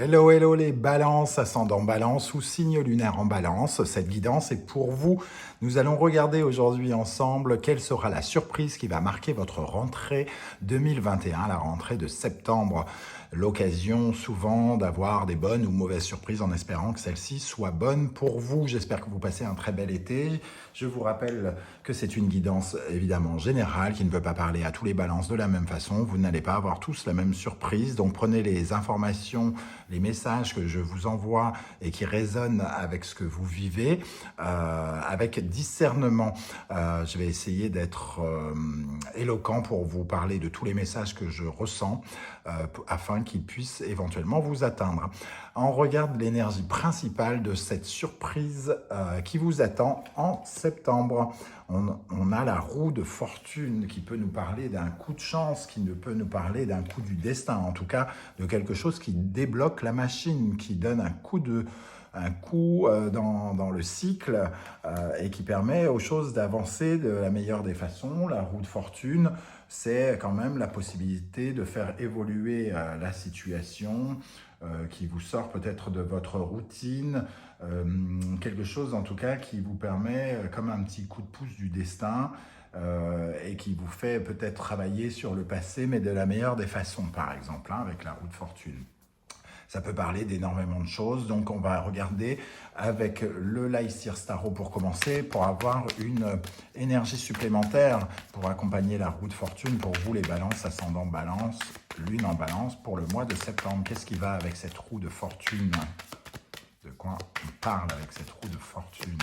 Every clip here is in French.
Hello, hello les balances, ascendant balance ou signe lunaire en balance. Cette guidance est pour vous. Nous allons regarder aujourd'hui ensemble quelle sera la surprise qui va marquer votre rentrée 2021, la rentrée de septembre. L'occasion souvent d'avoir des bonnes ou mauvaises surprises en espérant que celle-ci soit bonne pour vous. J'espère que vous passez un très bel été. Je vous rappelle que c'est une guidance évidemment générale qui ne veut pas parler à tous les balances de la même façon. Vous n'allez pas avoir tous la même surprise. Donc prenez les informations, les messages que je vous envoie et qui résonnent avec ce que vous vivez, avec discernement. Je vais essayer d'être éloquent pour vous parler de tous les messages que je ressens afin qu'ils puissent éventuellement vous atteindre. On regarde l'énergie principale de cette surprise qui vous attend en septembre. On a la roue de fortune qui peut nous parler d'un coup de chance, qui ne peut nous parler d'un coup du destin, en tout cas de quelque chose qui débloque la machine, qui donne un coup dans le cycle et qui permet aux choses d'avancer de la meilleure des façons. La roue de fortune, c'est quand même la possibilité de faire évoluer la situation qui vous sort peut-être de votre routine, quelque chose en tout cas qui vous permet comme un petit coup de pouce du destin et qui vous fait peut-être travailler sur le passé, mais de la meilleure des façons, par exemple, avec la roue de fortune. Ça peut parler d'énormément de choses, donc on va regarder avec le Laïcir Starro pour commencer, pour avoir une énergie supplémentaire pour accompagner la roue de fortune pour vous les balances, ascendant balance, lune en balance pour le mois de septembre. Qu'est-ce qui va avec cette roue de fortune? De quoi on parle avec cette roue de fortune?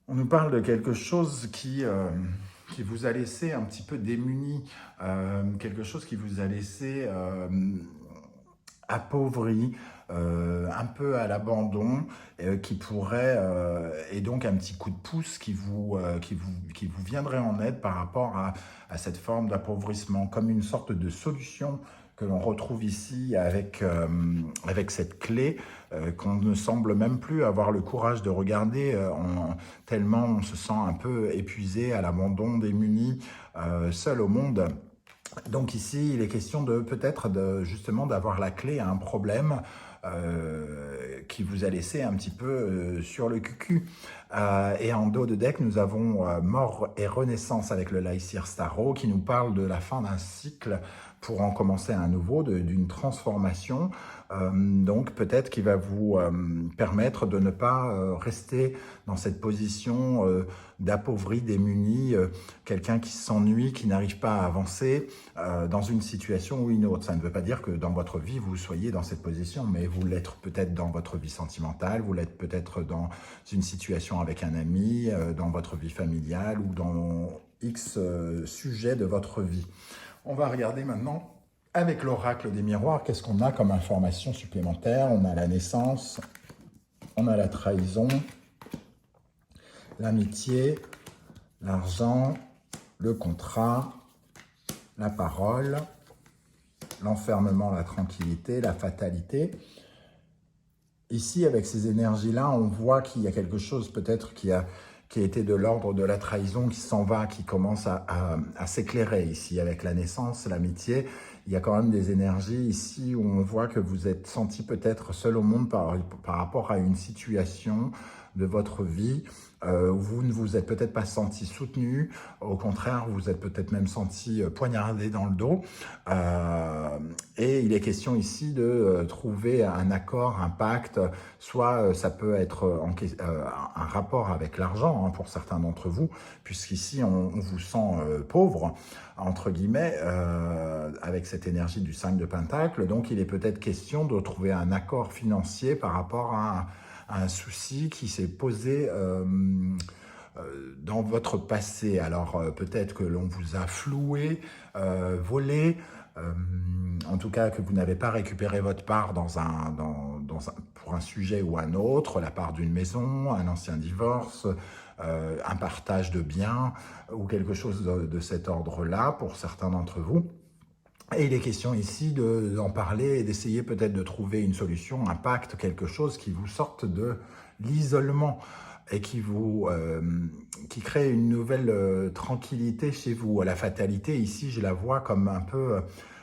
On nous parle de quelque chose qui vous a laissé un petit peu démuni, quelque chose qui vous a laissé appauvri, un peu à l'abandon, qui pourrait, et donc un petit coup de pouce qui vous viendrait en aide par rapport à cette forme d'appauvrissement, comme une sorte de solution que l'on retrouve ici avec cette clé qu'on ne semble même plus avoir le courage de regarder, tellement on se sent un peu épuisé, à l'abandon, démuni, seul au monde. Donc ici, il est question de peut-être justement d'avoir la clé à un problème qui vous a laissé un petit peu sur le cucu. Et en dos de deck, nous avons Mort et Renaissance avec le Laïcir Starro qui nous parle de la fin d'un cycle pour en commencer un nouveau, d'une transformation. Donc peut-être qu'il va vous permettre de ne pas rester dans cette position d'appauvri, démuni, quelqu'un qui s'ennuie, qui n'arrive pas à avancer dans une situation ou une autre. Ça ne veut pas dire que dans votre vie, vous soyez dans cette position, mais vous l'êtes peut-être dans votre vie sentimentale, vous l'êtes peut-être dans une situation avec un ami, dans votre vie familiale ou dans X sujet de votre vie. On va regarder maintenant avec l'oracle des miroirs, qu'est-ce qu'on a comme information supplémentaire. On a la naissance, on a la trahison, l'amitié, l'argent, le contrat, la parole, l'enfermement, la tranquillité, la fatalité. Ici, avec ces énergies-là, on voit qu'il y a quelque chose peut-être qui a été de l'ordre de la trahison, qui s'en va, qui commence à s'éclairer ici. Avec la naissance, l'amitié, il y a quand même des énergies ici où on voit que vous êtes senti peut-être seul au monde par rapport à une situation de votre vie. Vous ne vous êtes peut-être pas senti soutenu, au contraire, vous vous êtes peut-être même senti poignardé dans le dos. Et il est question ici de trouver un accord, un pacte, soit ça peut être un rapport avec l'argent pour certains d'entre vous, puisqu'ici on vous sent pauvre, entre guillemets, avec cette énergie du 5 de Pentacle. Donc il est peut-être question de trouver un accord financier par rapport à un souci qui s'est posé dans votre passé. Alors peut-être que l'on vous a floué, volé, en tout cas que vous n'avez pas récupéré votre part pour un sujet ou un autre, la part d'une maison, un ancien divorce, un partage de biens ou quelque chose de cet ordre-là pour certains d'entre vous. Et il est question ici d'en parler et d'essayer peut-être de trouver une solution, un pacte, quelque chose qui vous sorte de l'isolement et qui vous qui crée une nouvelle tranquillité chez vous. La fatalité, ici, je la vois comme un peu,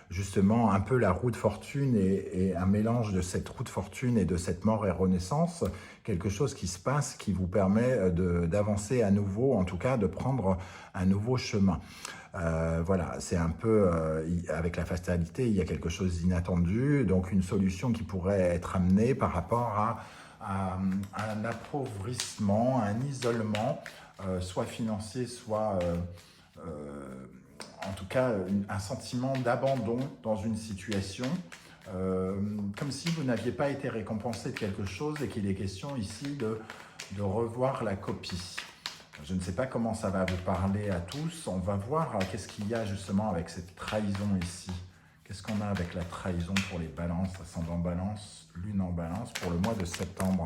justement, un peu la roue de fortune et un mélange de cette roue de fortune et de cette mort et renaissance, quelque chose qui se passe, qui vous permet d'avancer à nouveau, en tout cas de prendre un nouveau chemin. Voilà, c'est un peu, avec la fatalité, il y a quelque chose d'inattendu, donc une solution qui pourrait être amenée par rapport à un appauvrissement, un isolement, soit financier, soit en tout cas un sentiment d'abandon dans une situation, comme si vous n'aviez pas été récompensé de quelque chose et qu'il est question ici de revoir la copie. Je ne sais pas comment ça va vous parler à tous. On va voir qu'est-ce qu'il y a justement avec cette trahison ici. Qu'est-ce qu'on a avec la trahison pour les balances, ascendant balance, lune en balance, pour le mois de septembre.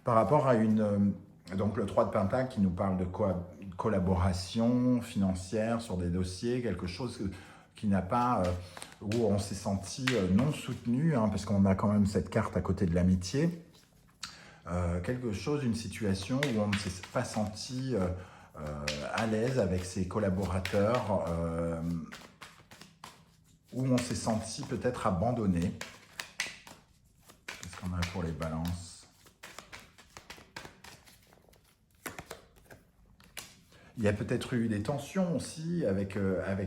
Par rapport à donc le 3 de Pentacle qui nous parle de collaboration financière sur des dossiers, quelque chose qui n'a pas, où on s'est senti non soutenu, hein, parce qu'on a quand même cette carte à côté de l'amitié. Quelque chose, une situation où on ne s'est pas senti à l'aise avec ses collaborateurs, où on s'est senti peut-être abandonné. Qu'est-ce qu'on a pour les balances? Il y a peut-être eu des tensions aussi avec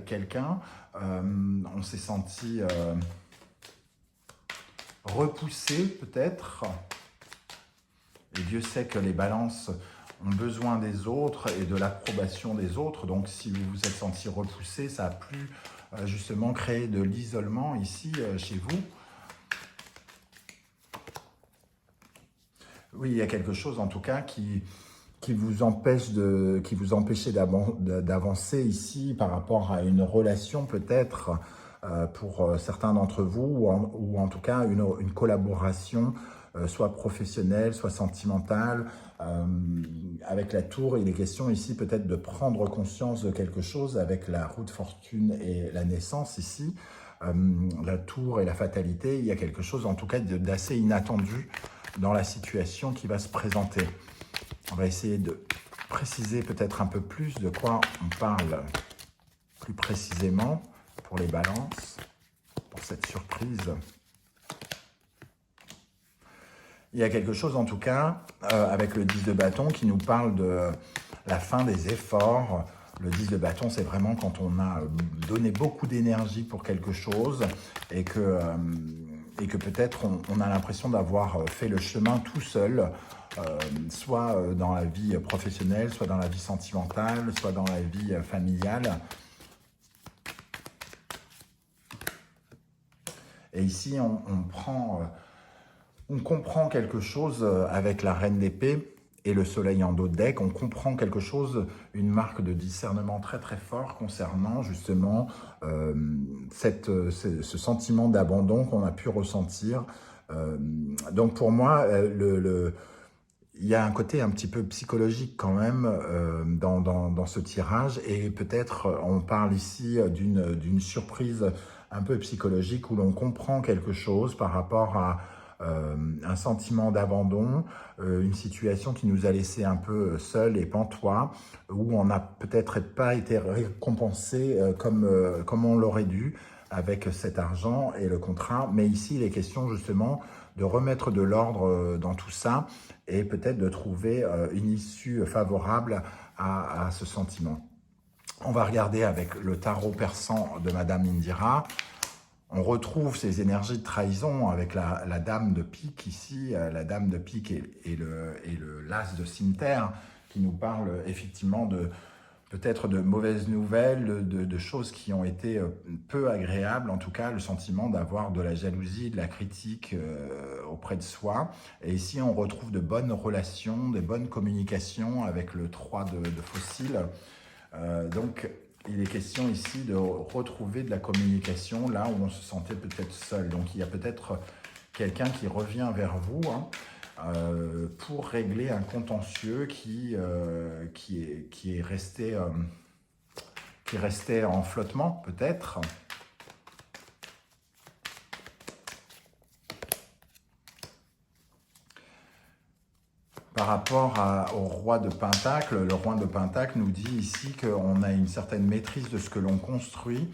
quelqu'un. On s'est senti repoussé peut-être. Et Dieu sait que les balances ont besoin des autres et de l'approbation des autres. Donc, si vous vous êtes senti repoussé, ça a pu justement créer de l'isolement ici, chez vous. Oui, il y a quelque chose en tout cas qui vous empêchait d'avancer ici par rapport à une relation peut-être pour certains d'entre vous, ou en tout cas une collaboration, soit professionnelle, soit sentimentale. Avec la tour, il est question ici peut-être de prendre conscience de quelque chose avec la roue de fortune et la naissance ici. La tour et la fatalité, il y a quelque chose en tout cas d'assez inattendu dans la situation qui va se présenter. On va essayer de préciser peut-être un peu plus de quoi on parle plus précisément pour les balances, pour cette surprise. Il y a quelque chose en tout cas avec le 10 de bâton qui nous parle de la fin des efforts. Le 10 de bâton, c'est vraiment quand on a donné beaucoup d'énergie pour quelque chose et que peut-être on a l'impression d'avoir fait le chemin tout seul, soit dans la vie professionnelle, soit dans la vie sentimentale, soit dans la vie familiale. Et ici, on comprend quelque chose avec la reine d'épée et le soleil en dos de deck. On comprend quelque chose, une marque de discernement très très fort concernant justement ce sentiment d'abandon qu'on a pu ressentir. Donc pour moi, il y a un côté un petit peu psychologique quand même dans ce tirage, et peut-être on parle ici d'une surprise un peu psychologique où l'on comprend quelque chose par rapport à un sentiment d'abandon, une situation qui nous a laissé un peu seuls et pantois, où on n'a peut-être pas été récompensé comme on l'aurait dû avec cet argent et le contrat. Mais ici, il est question justement de remettre de l'ordre dans tout ça et peut-être de trouver une issue favorable à ce sentiment. On va regarder avec le tarot persan de Madame Indira. On retrouve ces énergies de trahison avec la dame de pique ici, la dame de pique et l'as de cimeterre qui nous parle effectivement peut-être de mauvaises nouvelles, de choses qui ont été peu agréables, en tout cas le sentiment d'avoir de la jalousie, de la critique auprès de soi. Et ici on retrouve de bonnes relations, des bonnes communications avec le 3 de fossiles. Donc il est question ici de retrouver de la communication là où on se sentait peut-être seul. Donc il y a peut-être quelqu'un qui revient vers vous pour régler un contentieux qui est resté en flottement peut-être. Par par rapport au roi de Pentacle. Le roi de Pentacle nous dit ici qu'on a une certaine maîtrise de ce que l'on construit.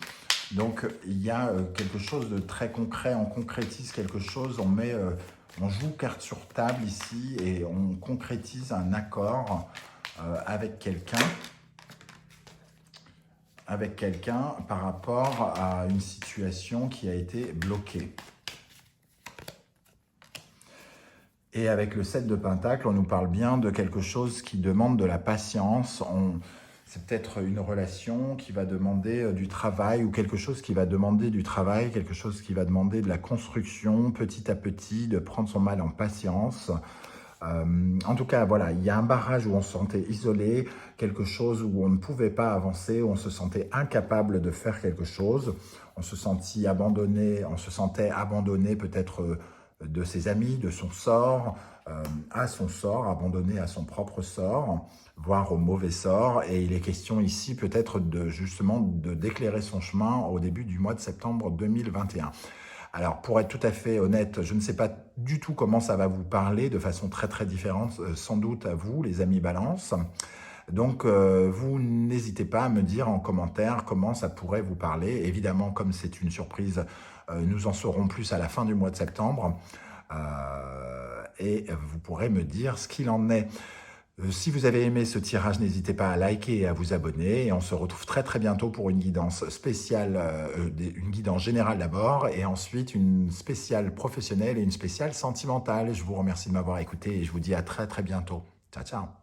Donc, il y a quelque chose de très concret, on concrétise quelque chose, on joue carte sur table ici et on concrétise un accord avec quelqu'un par rapport à une situation qui a été bloquée. Et avec le 7 de Pentacle, on nous parle bien de quelque chose qui demande de la patience. C'est peut-être une relation qui va demander du travail ou quelque chose qui va demander du travail, quelque chose qui va demander de la construction petit à petit, de prendre son mal en patience. En tout cas, voilà, il y a un barrage où on se sentait isolé, quelque chose où on ne pouvait pas avancer, où on se sentait incapable de faire quelque chose. On se sentait abandonné, peut-être de ses amis, de son sort, abandonné à son propre sort, voire au mauvais sort. Et il est question ici peut-être justement d'éclairer son chemin au début du mois de septembre 2021. Alors, pour être tout à fait honnête, je ne sais pas du tout comment ça va vous parler, de façon très très différente, sans doute à vous, les amis Balance. Donc, vous n'hésitez pas à me dire en commentaire comment ça pourrait vous parler. Évidemment, comme c'est une surprise, nous en saurons plus à la fin du mois de septembre. Et vous pourrez me dire ce qu'il en est. Si vous avez aimé ce tirage, n'hésitez pas à liker et à vous abonner. Et on se retrouve très très bientôt pour une guidance spéciale, une guidance générale d'abord, et ensuite une spéciale professionnelle et une spéciale sentimentale. Je vous remercie de m'avoir écouté et je vous dis à très très bientôt. Ciao, ciao.